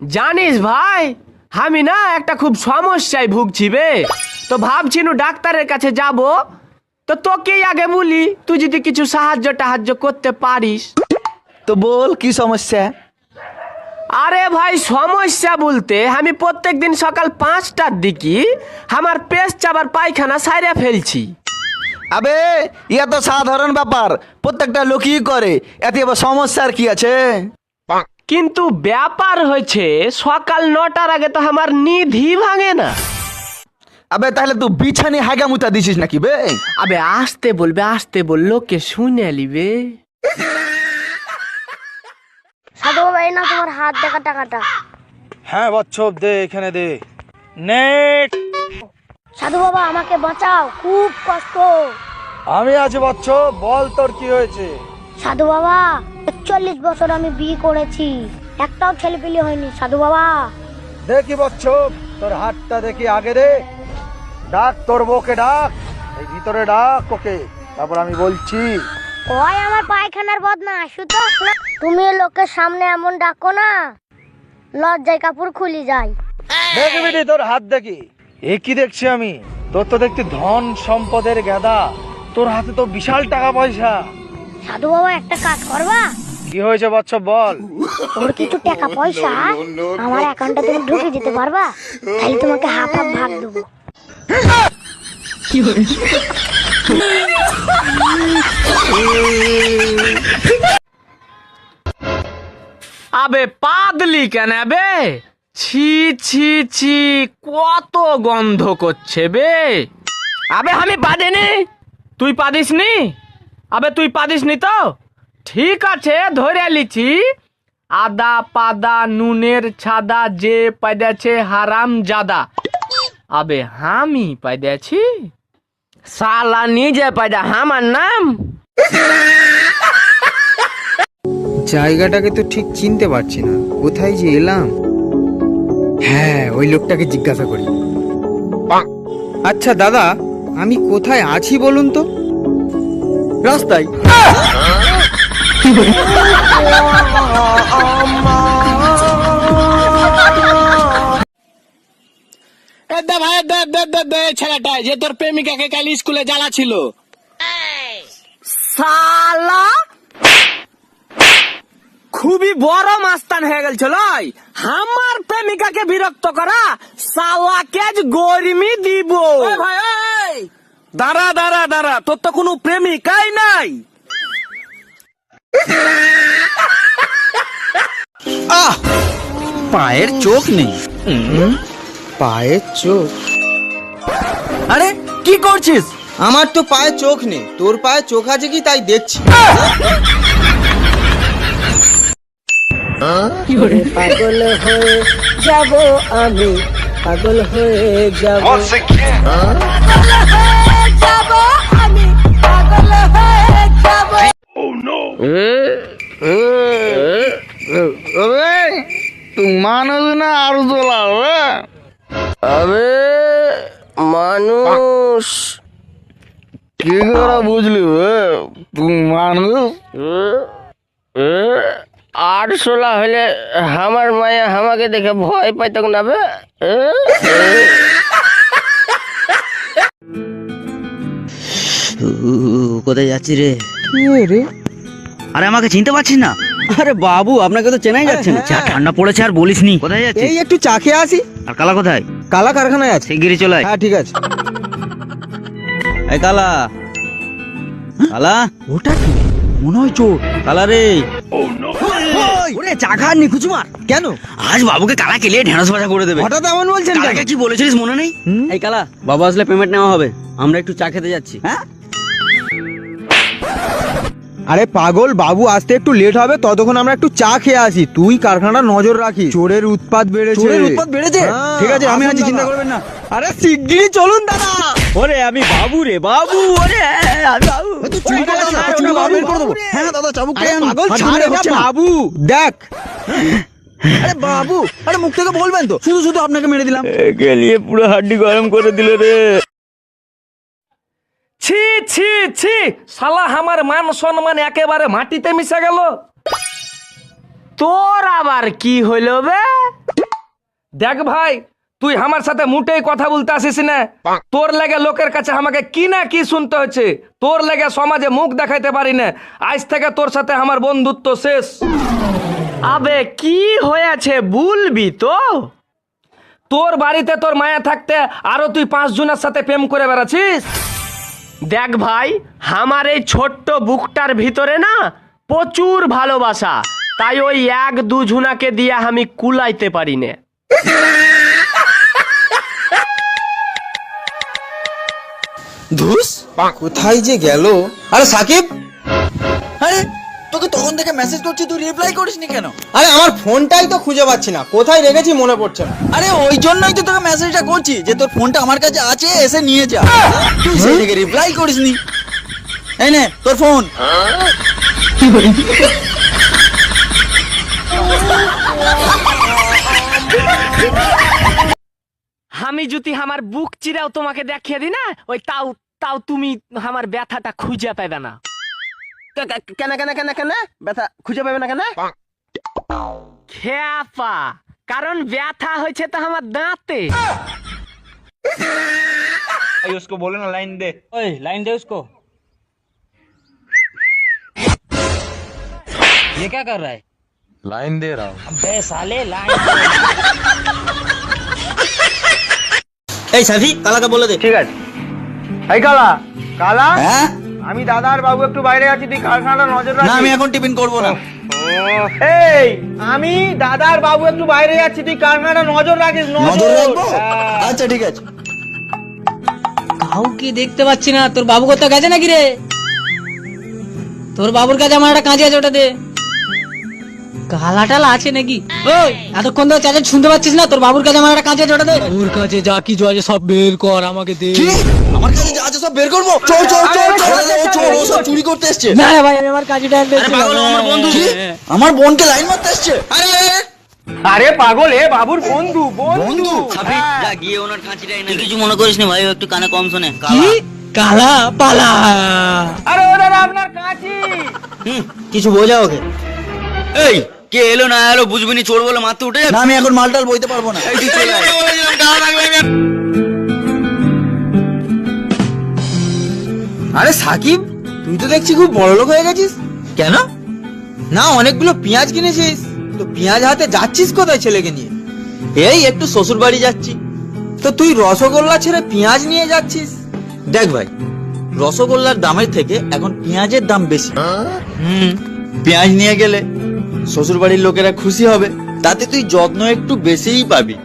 জানিস ভাই, আমি না একটা খুব সমস্যায় ভুগছি বে। তো ভাবছি ডাক্তারের কাছে যাব। তো তোকেই আগে বলি, তুই যদি কিছু সাহায্য করতে পারিস। তো বল কি সমস্যা? আরে ভাই, সমস্যা বলতে আমি প্রত্যেকদিন সকাল 5টার দিকে আমার পেশাব আর পায়খানা সাইরে ফেলছি। আবে ইয়া তো সাধারণ ব্যাপার, প্রত্যেকটা লোকই করে, এতে আবার সমস্যার কি আছে? কিন্তু ব্যাপার হয়েছে সকাল 9টার আগে তো আমার নিধি ভাঙে না। আবে তাহলে তুই বিছানি হাগা মুতা দিছিস নাকি বে? আবে আসতে বল, লোকে শুনে লিবে। সাধু বাবা, এই না তোমার হাত দেখা টাকাটা। হ্যাঁ বচ্চব, দে এখানে দে। নেট। সাধু বাবা, আমাকে বাঁচাও, খুব কষ্ট। আমি আছি বচ্চব, বল তোর কি হয়েছে? সাধু বাবা, 41 বছর আমি বিয়ে করেছি, একটাও ছেলেপিলে হয়নি। সাধু বাবা, দেখি বচ্চব, তোর হাতটা দেখি আগে রে। ডাক তোর বউকে, ডাক এই ভিতরে ডাক ওকে, তারপর আমি বলছি। ওই আমার পায়খানার বদমাশ, শুধু তুমি লোকের সামনে এমন ডাকো না, লজ্জায় কাপড় খুলি যায়। দেখি বিটি তোর হাত দেখি। এ কি দেখছি আমি? তোর তো দেখতে ধন সম্পদের গাদা, তোর হাতে তো বিশাল টাকা পয়সা। সাধু বাবা, একটা কাজ করবা? কি হয়েছে বচ্চব বল। ওর কিছু টাকা পয়সা আমার অ্যাকাউন্টে তুমি ঢুকে দিতে পারবা? তাহলে তোমাকে হাফ হাফ ভাগ দেবো। আবে পাদলি কেন বে? ছি ছি ছি, কত গন্ধ করছে বে। আবে আমি পাদিনি, তুই পাদিসনি? আবে তুই পাদিসনি তো? ঠিক আছে, ধরে লিছি। আদা পাদা নুনের ছাদা, যে পাইদাছে হারাম জাদা। আবে আমি পাইদাছি? সালা নিজে পাইদা আমার নাম। জায়গাটাকে তো ঠিক চিনতে পারছি না, কোথায় যে এলাম। হ্যাঁ, ওই লোকটাকে জিজ্ঞাসা করি। আচ্ছা দাদা, আমি কোথায় আছি বলুন তো? রাস্তায়। ছেলেটা যে তোর প্রেমিকাকে কাল স্কুলে জ্বালা ছিল, সালা খুবই বড় মাস্তান হয়ে গেছিল। আমার প্রেমিকাকে বিরক্ত করা, সালাকে গরমি দিব। ভাই দাঁড়া দাঁড়া দাঁড়া, তোর তো কোনো প্রেমিকাই নাই। পায়ের চোখ নেই। পায়ের চোখ? আরে কি করছিস? আমার তো পায়ে চোখ নেই, তোর পায়ে চোখ আছে কি তাই দেখছি। পাগল হয়ে যাব আমি, পাগল হয়ে যাব। তুই মানুষ না আর তোলা? আবে মানুষ কি করে বুঝলি তুই মানুষ? 8-16 হলে আমার মায়া আমাকে দেখে ভয় পাইত না বে। কোথায় যাচ্ছি রে? রে, আরে আমাকে চিনতে পারছিস না? আরে বাবু, আপনাকে তো চেনাই যাচ্ছে না। যা ঠান্ডা পড়েছে আর বলিসনি। কোথায় যাচ্ছিস? এই একটু চা খেয়ে আসি। আর কালা কোথায়? কালা কারখানায় আছে। শিগগিরই চলে আয়। হ্যাঁ ঠিক আছে। এই কালা, কালা ওটা কি? মনে হয় চোর। কালা রে, ওরে চা খাননি খুচুমার। কেন? আজ বাবুকে কালা কেলিয়ে ঢেঁড়স ভাজা করে দেবে। হঠাৎ এমন বলছেন কেন? কালাকে কি বলেছিলিস মনে নেই? এই কালা, বাবা আসলে পেমেন্ট নেওয়া হবে, আমরা একটু চা খেতে যাচ্ছি। হ্যাঁ আরে পাগল, বাবু আসতে একটু লেট হবে, ততক্ষণ আমরা একটু চা খেয়ে আসি। তুই কারখানাটা নজর রাখি, চোরের উৎপাত বেড়েছে। চোরের উৎপাত বেড়েছে? হ্যাঁ, ঠিক আছে, আমি আসুন আছি, দাদা। চিন্তা করবেন না। আরে শিগগিরই চলুন দাদা। ওরে আমি বাবু রে, বাবু। ওরে আমি বাবু। চুরি করে ওরে, না, ওরে, চুরি বাবু, বের করে দেবো। হ্যাঁ দাদা, চাবুক আরে পাগল, ছাড় এটা বাবু, দেখ। আরে বাবু, আরে মুখ থেকে বলবেন তো, শুধু শুধু আপনাকে মেরে দিলাম। গেলিয়ে পুরো হাড্ডি গরম করে দিল রে। ছি ছি ছি, শালা আমার মান সম্মান একেবারে মাটিতে মিশে গেল। তোর আবার কি হইল বে? দেখ ভাই, তুই আমার সাথে মুটেই কথা বলতে আসিস না। তোর লাগে লোকের কাছে আমাকে কি না কি শুনতে হচ্ছে, তোর লাগে সমাজে মুখ দেখাইতে পারি না। আজ থেকে তোর সাথে আমার বন্ধুত্ব শেষ। আবে কি হয়েছে বলবি তো? তোর বাড়িতে তোর মায়া থাকতে আরো তুই 5 জনের সাথে প্রেম করে বেড়াচ্ছিস। দেখ ভাই, আমার এই ছোট্ট বুকটার ভিতরে না প্রচুর ভালোবাসা, তাই ওই 1-2 জুনাকে দিয়ে আমি কুলাইতে পারি না। ধুস, কোথায় যে গেল? আরে সাকিব, আরে তোকে তখন থেকে মেসেজ করছি, তুই রিপ্লাই করিসনি কেন? আরে আমার ফোনটাই তো খুঁজে পাচ্ছি না, কোথায় রেখেছি মনে পড়ছে না। আরে ওই জন্যই তো তোকে মেসেজটা করছি যে তোর ফোনটা আমার কাছে আছে, এসে নিয়ে যা। তুই সেই থেকে রিপ্লাই করিসনি। এই নে তোর ফোন। আমি যদি আমার বুক চিরাও তোমাকে দেখিয়ে দিই না, ওই তাও তাও তুমি আমার ব্যথাটা খুঁজে পাবে না। কেন কেন কেন কেন ব্যথা খুঁজে পাবে না কেন? খেপা, কারণ ব্যথা হয়েছে তো আমার দাঁতে। उसको बोलो ना लाइन दे। ओए लाइन दे उसको। ये क्या कर रहा है? লাইন দে রাও। अबे साले लाइन। এই সাফি কালাকে বলে দে। ঠিক আছে। এই কালা, কালা, হ্যাঁ আমি দাদার বাবু একটু বাইরে আছি, তুই কারখানাটা নজর না, রাখিস। আমি এখন টিফিন করবো না। এই, আমি দাদার বাবু একটু বাইরে যাচ্ছি, তুই কারখানাটা নজর রাখিস। নজর রাখবো? হ্যাঁ। আচ্ছা ঠিক আছে। কাউকে দেখতে পাচ্ছি না, তোর বাবু কোথাও গেছে নাকি রে? তোর বাবুর কাছে আমার একটা কাঁচি আছে, ওটা দে। কালা টালা আছে নাকি? ওই এতক্ষণ ধরে চাচা শুনতে পাচ্ছিস না? তোর বাবুর কাছে আমার একটা কাঁচি আছে, ওটা দে। ওর কাছে যা কিছু আছে সব বের কর, আমাকে দে। কি? আমার কাছে যা আছে সব বের করবো? চল চল চল চল, ও চল, ও সব চুরি করতে এসছে। না রে ভাই, আমি আমার কাঁচিটা আনতে এসেছিলাম। কি? আমার বোনকে লাইন মারতে এসছে? আরে আরে, আরে। আরে পাগল, এ বাবুর বন্ধু, বন্ধু। সাফি যা গিয়ে ওনার কাঁচিটা এনে দে। কিছু মনে করিস না ভাই, ও একটু কানে কম শোনে। কি? কালা পালা। আরে ও দাদা, আপনার কাঁচি। কিছু বোঝা ওকে। এই কে এলো না এলো বুঝবি নি, চোর বলে মারতে উঠে না, আমি এখন মালটাল বইতে পারবো না। এই তুই চলে আয়। আরে সাকিব, তুই তো দেখছি খুব বড় লোক হয়ে গেছিস। কেন? না, অনেকগুলো পেঁয়াজ কিনেছিস তো পেঁয়াজ হাতে যাচ্ছিস কোথায় ছেলেকে নিয়ে? এই একটু শ্বশুর বাড়ি যাচ্ছি। তো তুই রসগোল্লা ছেড়ে পেঁয়াজ নিয়ে যাচ্ছিস? দেখ ভাই, রসগোল্লার দামের থেকে এখন পেঁয়াজের দাম বেশি। পেঁয়াজ নিয়ে গেলে শ্বশুর বাড়ির লোকেরা খুশি হবে, তাতে তুই যত্ন একটু বেশিই পাবি।